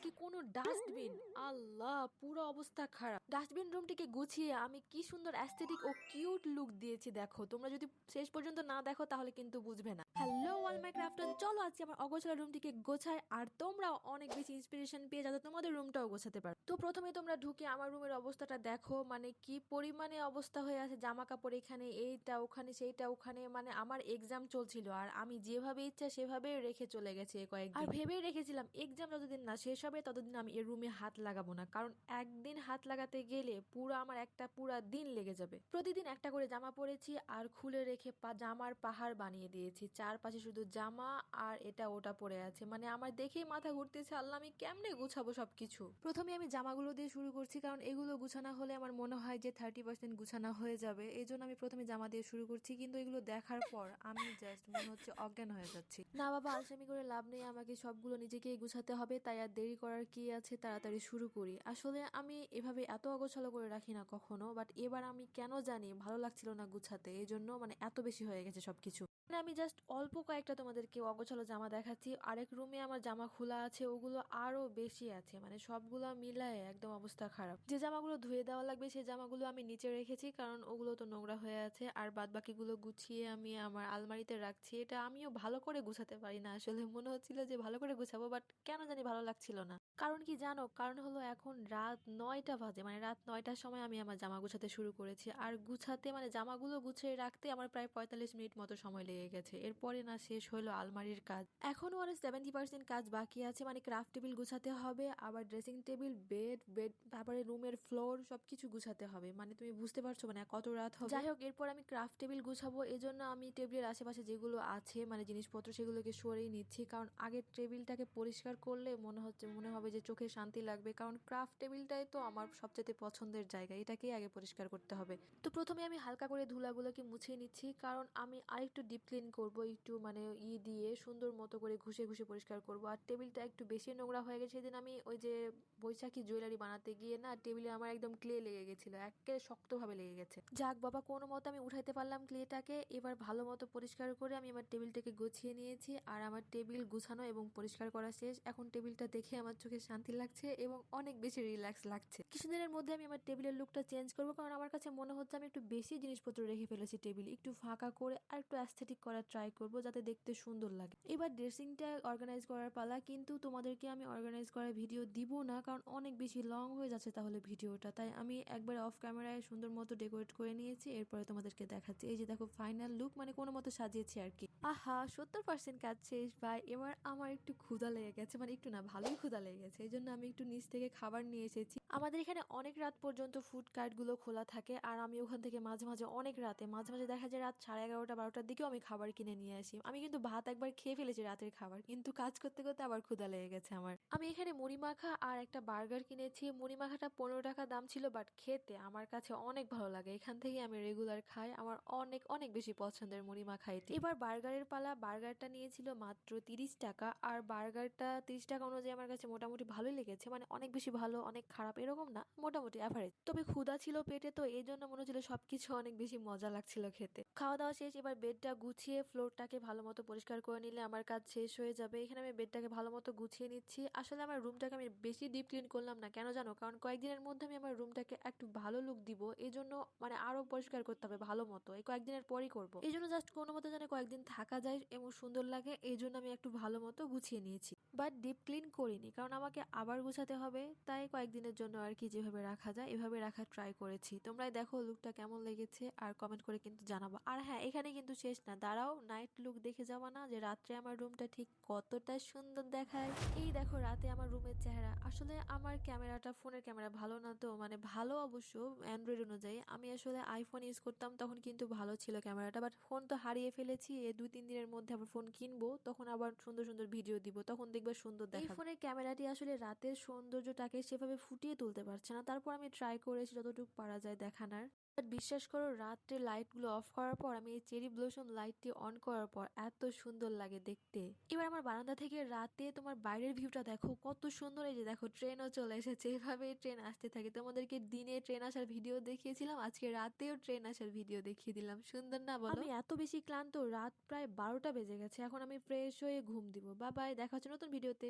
কি কোনো ডাস্টবিন, আল্লাহ পুরো অবস্থা খারাপ। ডাস্টবিন রুমটিকে গুছিয়ে আমি কি সুন্দর অ্যাস্থেটিক ও কিউট লুক দিয়েছি দেখো। তোমরা যদি শেষ পর্যন্ত না দেখো তাহলে কিন্তু বুঝবে না। হ্যালো অল মাই ক্রাফটন, চলো আজকে আমার অগোছালো রুমটিকে গোছায় আর তোমরাও অনেক বেশি ইন্সপিরেশন পেয়ে যাতে তোমাদের রুমটাও গোছাতে পারো। তো প্রথমে তোমরা ঢুকে আমার রুমের অবস্থাটা দেখো, মানে কি পরিমাণে অবস্থা হয়ে আছে। জামা কাপড় এখানে, এইটা ওখানে, সেইটা ওখানে, মানে আমার এক্সাম চলছিল আর আমি যেভাবে ইচ্ছা সেভাবে রেখে চলে গেছি কয়েকদিন। আর ভেবেই রেখেছিলাম এক্সাম যতদিন না শেষ হবে ততদিন আমি এই রুমে হাত লাগাবো না, কারণ একদিন হাত লাগাতে গেলে পুরো আমার একটা পুরা দিন লেগে যাবে। প্রতিদিন একটা করে জামা পরেছি আর খুলে রেখে জামার পাহাড় বানিয়ে দিয়েছি। চারপাশে শুধু জামা আর এটা ওটা পড়ে আছে, মানে আমার দেখেই মাথা ঘুরতেছে, আল্লাহ আমি কেমনে গুছাবো সবকিছু। প্রথমে আমি জামাগুলো দিয়ে শুরু করছি, কারণ এগুলো গুছানো হলে আমার মনে হয় যে 30% গুছানো হয়ে যাবে। এই জন্য আমি প্রথমে জামা দিয়ে শুরু করছি, কিন্তু এগুলো দেখার পর আমি জাস্ট মনে হচ্ছে অজ্ঞান হয়ে যাচ্ছি। না বাবা, আলসেমি করে লাভ নেই, আমাকে সবগুলো নিজেকেই গুছাতে হবে, তাই আর দেরি করার কি আছে, তাড়াতাড়ি শুরু করি। আসলে আমি এভাবে এত অগোছালো করে রাখি না কখনো, বাট এবার আমি কেন জানি ভালো লাগছিল না গুছাতে, এই জন্য মানে এত বেশি হয়ে গেছে সবকিছু। মানে আমি জাস্ট অল্প কয়েকটা তোমাদেরকে অগোছালো জামা দেখাচ্ছি। আরেক রুমে আমার জামা খোলা আছে, ওগুলো আরো বেশি আছে, মানে সবগুলো মিলায় একদম অবস্থা খারাপ। যে জামাগুলো ধুয়ে দেওয়া লাগবে সেই জামাগুলো আমি নিচে রেখেছি, কারণ ওগুলো তো নোংরা হয়ে আছে। আর বাদ বাকিগুলো গুছিয়ে আমি আমার আলমারিতে রাখছি। এটা আমিও ভালো করে গুছাতে পারি না, আসলে মনে হচ্ছিল যে ভালো করে গুছাবো, বাট কেন জানি ভালো লাগছিল না। কারণ কি জানো, কারণ হলো এখন রাত 9টা বাজে, মানে রাত 9টার সময় আমি আমার জামা গুছাতে শুরু করেছি। আর গুছাতে মানে জামাগুলো গুছিয়ে রাখতে আমার প্রায় 45 মিনিট মতো সময় লেগে গেছে। এরপরে না শেষ হলো আলমারির কাজ, এখনো আর 70% কাজ বাকি আছে। মানে ক্রাফট টেবিল গুছাতে হবে, আবার ড্রেসিং টেবিল, বেড, তারপরে রুমের ফ্লোর সবকিছু গুছাতে হবে। মানে তুমি বুঝতে পারছো মানে কত রাত হবে। যাই হোক, এরপর আমি ক্রাফট টেবিল গুছাবো, এজন্য আমি টেবিলের আশেপাশে যেগুলো আছে মানে জিনিসপত্র সেগুলোকে সরিয়ে নিচ্ছি, কারণ আগে টেবিলটাকে পরিষ্কার করলে মনে হবে যে চোখে শান্তি লাগবে। কারণ ক্রাফট টেবিলটাই তো আমার সবচেয়ে পছন্দের জায়গা, এটাকেই আগে পরিষ্কার করতে হবে। তো প্রথমে আমি হালকা করে ধুলাগুলোকে মুছে নিচ্ছি, কারণ আমি আরেকটু ডিপ ক্লিন করব, একটু মানে দিয়ে সুন্দর মতো করে ঘষে ঘষে পরিষ্কার করব। আর টেবিলটা একটু বেশি নোংরা হয়ে গেছে, সেদিন আমি ওই যে বৈশাখী জুয়েলারি বানাতে গিয়ে না টেবিলে আমার একদম ক্লে লেগে গেছিল, একেবারে শক্তভাবে লেগে গেছে। যাক বাবা, কোনো মতো আমি উঠাইতে পারলাম ক্লেটাকে। এবার ভালো মতো পরিষ্কার করে আমি আমার টেবিলটাকে গুছিয়ে নিয়েছি, আর আমার টেবিল গুছানো এবং পরিষ্কার করা শেষ। এখন টেবিলটা দেখে আমার চোখে শান্তি লাগছে এবং অনেক বেশি রিল্যাক্স লাগছে। কিছুদিনের মধ্যে আমি আমার টেবিলের লুকটা চেঞ্জ করবো, কারণ আমার কাছে মনে হচ্ছে আমি একটু বেশি জিনিসপত্র রেখে ফেলেছি টেবিল। একটু ফাঁকা করে আর একটু অ্যাস্থেটিক করার ট্রাই করবো, যাতে দেখতে সুন্দর লাগে। এবার ড্রেসিংটা অর্গানাইজ করার পালা, কিন্তু তোমাদেরকে আমি অর্গানাইজ করার ভিডিও দিব না, কারণ অনেক বেশি লং হয়ে যাচ্ছে তাহলে ভিডিওটা। তাই আমি একবার অফ ক্যামেরায় সুন্দর মতো ডেকোরেট করে নিয়েছি, এরপরে তোমাদেরকে দেখাচ্ছি। এই যে দেখো ফাইনাল লুক, মানে কোনো মতো সাজিয়েছি আর কি। আহা, 70% কাজ শেষ ভাই। এবার আমার একটু ক্ষুধা লেগে গেছে, মানে একটু না, ভালোই ক্ষুধা লেগে গেছে। এই জন্য আমি একটু নিচ থেকে খাবার নিয়ে এসেছি। আমাদের এখানে অনেক রাত পর্যন্ত ফুড কার্ট গুলো খোলা থাকে, আর আমি ওখান থেকে মাঝে মাঝে অনেক রাতে, মাঝে মাঝে দেখা যায় রাত 11:30 12টার দিকেও আমি খাবার কিনে নিয়ে আসি। আমি কিন্তু ভাত একবার খেয়ে ফেলেছি রাতের খাবার, কিন্তু কাজ করতে করতে আবার ক্ষুধা লেগে গেছে আমার। আমি এখানে মুড়ি মাখা আর একটা বার্গার কিনেছি। মুড়ি মাখাটা 15 টাকা দাম ছিল, বাট খেতে আমার কাছে অনেক ভালো লাগে। এখান থেকে আমি রেগুলার খাই, আমার অনেক অনেক বেশি পছন্দের মুড়ি মাখা এটি। এবার বার্গারের পালা। বার্গারটা নিয়েছিল মাত্র 30 টাকা, আর বার্গারটা 30 টাকা অনুযায়ী আমার কাছে মোটামুটি ভালোই লেগেছে। মানে অনেক বেশি ভালো অনেক খারাপ এরকম না, মোটামুটি অ্যাভারেজ। তবে ক্ষুধা ছিল পেটে, তো এই জন্য মনে হচ্ছিল সবকিছু অনেক বেশি মজা লাগছিল খেতে। খাওয়া দাওয়া শেষ, এবার বেডটা গুছিয়ে ফ্লোরটাকে ভালো মতো পরিষ্কার করে নিলে আমার কাজ শেষ হয়ে যাবে। এখানে আমি বেডটাকে ভালো মতো গুছিয়ে নিচ্ছি। আসলে আমার রুমটাকে আমি বেশি ডিপ ক্লিন করলাম না, কেন জানো, কারণ কয়েকদিনের মধ্যে আমি আমার রুমটাকে একটু ভালো লুক দিব, এই জন্য মানে আরো পরিষ্কার করতে হবে ভালো মতো। এই কয়েকদিনের পরই করবো, এই জন্য জাস্ট কোনো মতো যেন কয়েকদিন থাকা যায় এবং সুন্দর লাগে, এই জন্য আমি একটু ভালো মতো গুছিয়ে নিয়েছি। বাট ডিপ ক্লিন করিনি, কারণ আমাকে আবার গুছাতে হবে, তাই কয়েকদিনের জন্য আর কি যেভাবে রাখা যায় এভাবে রাখার ট্রাই করেছি। তোমরাই দেখো লুকটা কেমন লেগেছে আর কমেন্ট করে কিন্তু জানাবো। আর হ্যাঁ, এখানে কিন্তু শেষ না, দাঁড়াও, নাইট লুক দেখে যাওয়া না, যে রাত্রে আমার রুমটা ঠিক কতটা সুন্দর দেখায়। এই দেখো রাতে আমার রুমের চেহারা। আসলে আমার ক্যামেরাটা, ফোনের ক্যামেরা ভালো না, তো মানে ভালো অবশ্য অ্যান্ড্রয়েড অনুযায়ী। আমি আসলে আইফোন ইউজ করতাম, তখন কিন্তু ভালো ছিল ক্যামেরাটা, বাট ফোন তো হারিয়ে ফেলেছি। এই 2-3 দিনের মধ্যে আবার ফোন কিনবো, তখন আবার সুন্দর সুন্দর ভিডিও দিব, তখন দেখবে সুন্দর দেখাবে। এই ফোনের ক্যামেরাটি আসলে রাতের সৌন্দর্যটাকে সেভাবে ফুটিয়ে তুলতে পারছে না, তারপর আমি ট্রাই করেছি যতটুকু পারা যায় দেখানোর। বাট বিশ্বাস করো, রাত্রে লাইটগুলো অফ করার পর আমি এই চেরি ব্লসম লাইটটি অন করার পর এত সুন্দর লাগে দেখতে। এবার আমার বারান্দা থেকে রাতে তোমার বাইরের ভিউটা দেখো কত সুন্দর। এই যে দেখো ট্রেনও চলে এসেছে, এভাবে ট্রেন আসতে থাকে। তোমাদেরকে দিনে ট্রেন আসার ভিডিও দেখিয়েছিলাম, আজকে রাতেও ট্রেন আসার ভিডিও দেখিয়ে দিলাম। সুন্দর না বলো? আমি এত বেশি ক্লান্ত, রাত প্রায় 12টা বেজে গেছে, এখন আমি ফ্রেশ হয়ে ঘুম দিব। বাই বাই, দেখা হচ্ছে নতুন ভিডিওতে।